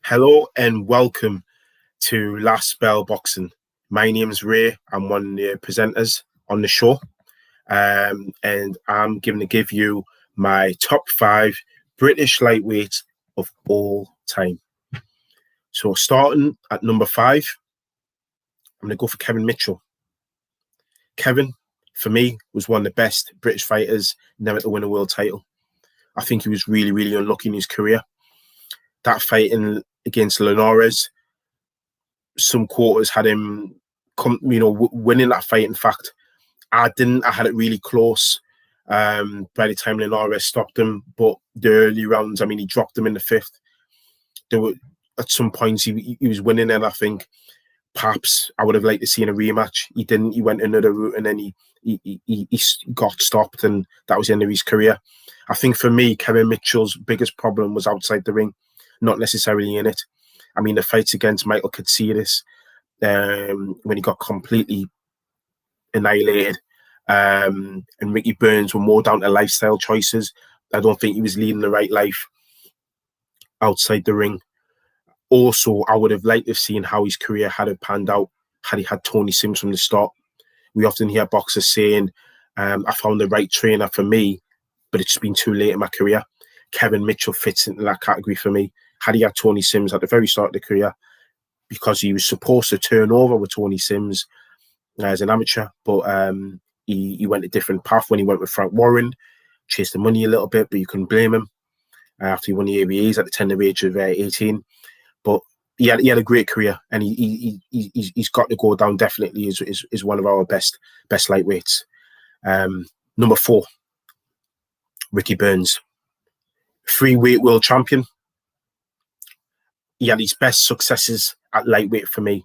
Hello and welcome to Last Bell Boxing. My name's Ray. I'm one of the presenters on the show, and I'm going to give you my top 5 British lightweights of all time. So starting at number 5, I'm going to go for Kevin Mitchell. Kevin, for me, was one of the best British fighters never to win a world title. I think he was really, really unlucky in his career. That fight against Linares, some quarters had him winning that fight. In fact, I didn't. I had it really close by the time Linares stopped him. But the early rounds, he dropped him in the 5th. There were at some points he was winning, and I think perhaps I would have liked to see a rematch. He didn't. He went another route, and then he got stopped, and that was the end of his career. I think for me, Kevin Mitchell's biggest problem was outside the ring, not necessarily in it. The fights against Michael Katsidis, when he got completely annihilated, and Ricky Burns were more down to lifestyle choices. I don't think he was leading the right life outside the ring. Also, I would have liked to have seen how his career had it panned out had he had Tony Sims from the start. We often hear boxers saying, I found the right trainer for me, but it's been too late in my career. Kevin Mitchell fits into that category for me. Had he had Tony Sims at the very start of the career, because he was supposed to turn over with Tony Sims as an amateur, but he went a different path when he went with Frank Warren, chased the money a little bit, but you couldn't blame him after he won the ABAs at the tender age of 18. But he had a great career, and he's got to go down definitely as one of our best lightweights. Number 4, Ricky Burns, 3-weight world champion. He had his best successes at lightweight for me.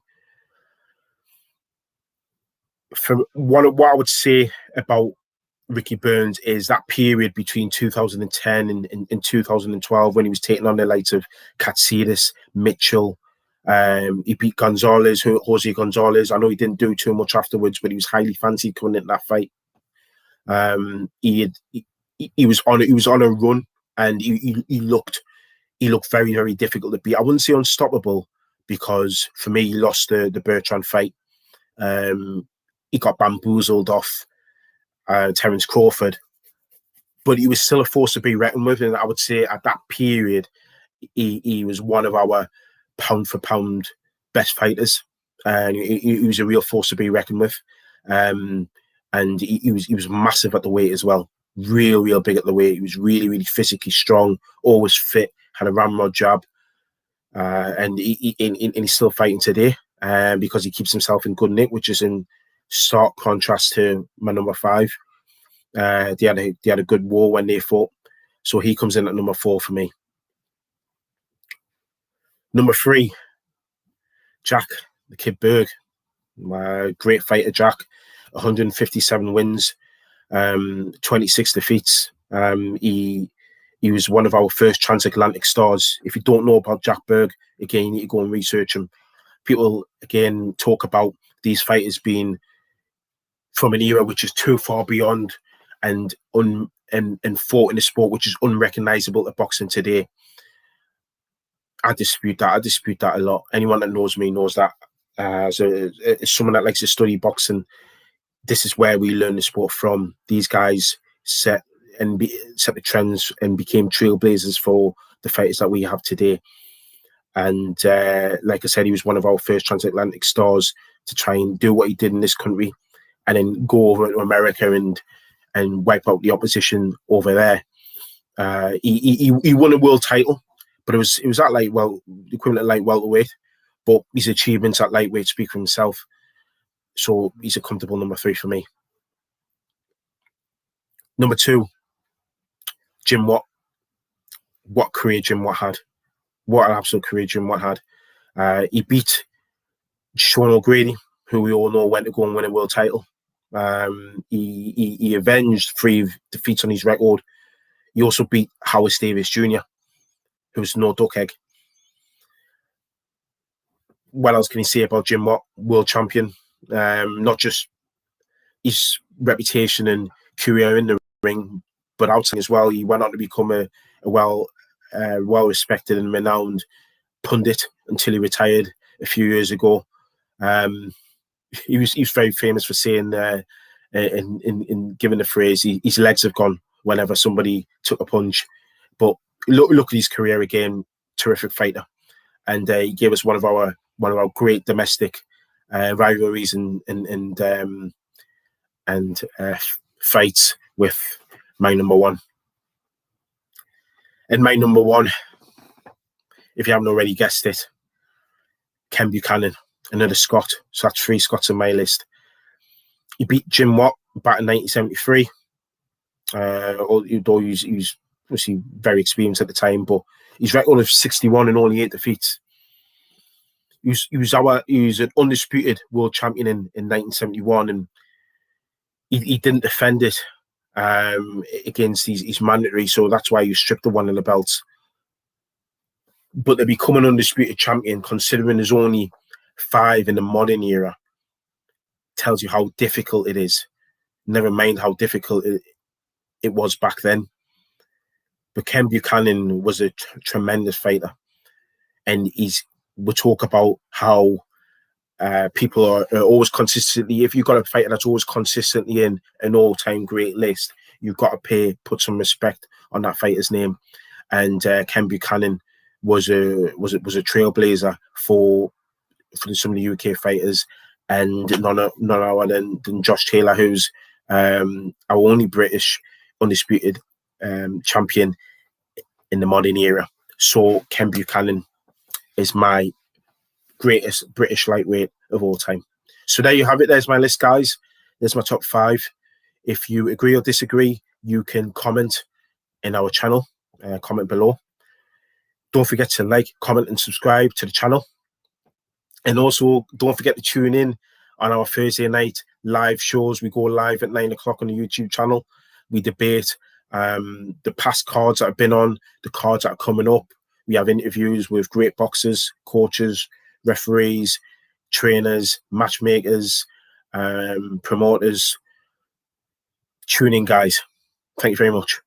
For what I would say about Ricky Burns is that period between 2010 and 2012 when he was taking on the likes of Katsidis, Mitchell. He beat Jose Gonzalez. I know he didn't do too much afterwards, but he was highly fancied coming into that fight. He was on a run, and he looked very, very difficult to beat. I wouldn't say unstoppable, because for me, he lost the Bertrand fight. He got bamboozled off Terence Crawford, but he was still a force to be reckoned with. And I would say at that period, he was one of our pound for pound best fighters, and he was a real force to be reckoned with. And he was massive at the weight as well, real big at the weight. He was really, really physically strong, always fit, had a ramrod jab, and he's still fighting today because he keeps himself in good nick, which is in stark contrast to my number 5. They had a good war when they fought, so he comes in at number 4 for me. Number 3, Jack the Kid Berg, great fighter. Jack, 157 wins, 26 defeats. He was one of our first transatlantic stars. If you don't know about Jack Berg, again, you need to go and research him. People again talk about these fighters being from an era which is too far beyond and fought in a sport which is unrecognizable to boxing today. I dispute that. I dispute that a lot. Anyone that knows me knows that. As someone that likes to study boxing, this is where we learn the sport from. These guys set the trends and became trailblazers for the fighters that we have today. And like I said, he was one of our first transatlantic stars to try and do what he did in this country, and then go over to America and wipe out the opposition over there. He won a world title, but it was at the equivalent of light welterweight. But his achievements at lightweight speak for himself. So he's a comfortable number 3 for me. Number 2, Jim Watt. What career Jim Watt had. What an absolute career Jim Watt had. He beat Sean O'Grady, who we all know went to go and win a world title. He avenged 3 defeats on his record. He also beat Howard Davis Jr., who was no duck egg. What else can you say about Jim Watt? World champion. Not just his reputation and career in the ring, but outside as well. He went on to become a well respected and renowned pundit until he retired a few years ago. He was very famous for saying in giving the phrase, his legs have gone whenever somebody took a punch. But look at his career again, terrific fighter, and he gave us one of our great domestic rivalries and fights with my number one. And my number one, if you haven't already guessed it, Ken Buchanan, another Scot. So that's 3 Scots on my list. He beat Jim Watt back in 1973. Although he was obviously very experienced at the time, but his record of 61 and only 8 defeats. He was an undisputed world champion in 1971, and he didn't defend it against his mandatory, so that's why he was stripped of one of the belts. But to become an undisputed champion, considering there's only 5 in the modern era, tells you how difficult it is. Never mind how difficult it was back then. But Ken Buchanan was a tremendous fighter, and we'll talk about how people are always consistently. If you've got a fighter that's always consistently in an all-time great list, you've got to put some respect on that fighter's name. And Ken Buchanan was a trailblazer for some of the UK fighters, and none other than Josh Taylor, who's our only British undisputed champion in the modern era. So Ken Buchanan is my greatest British lightweight of all time. So there you have it. There's my list, guys. There's my top 5. If you agree or disagree, you can comment in our channel, comment below. Don't forget to like, comment, and subscribe to the channel. And also, don't forget to tune in on our Thursday night live shows. We go live at 9 o'clock on the YouTube channel. We debate the past cards that have been on, the cards that are coming up. We have interviews with great boxers, coaches, referees, trainers, matchmakers, promoters. Tune in, guys. Thank you very much.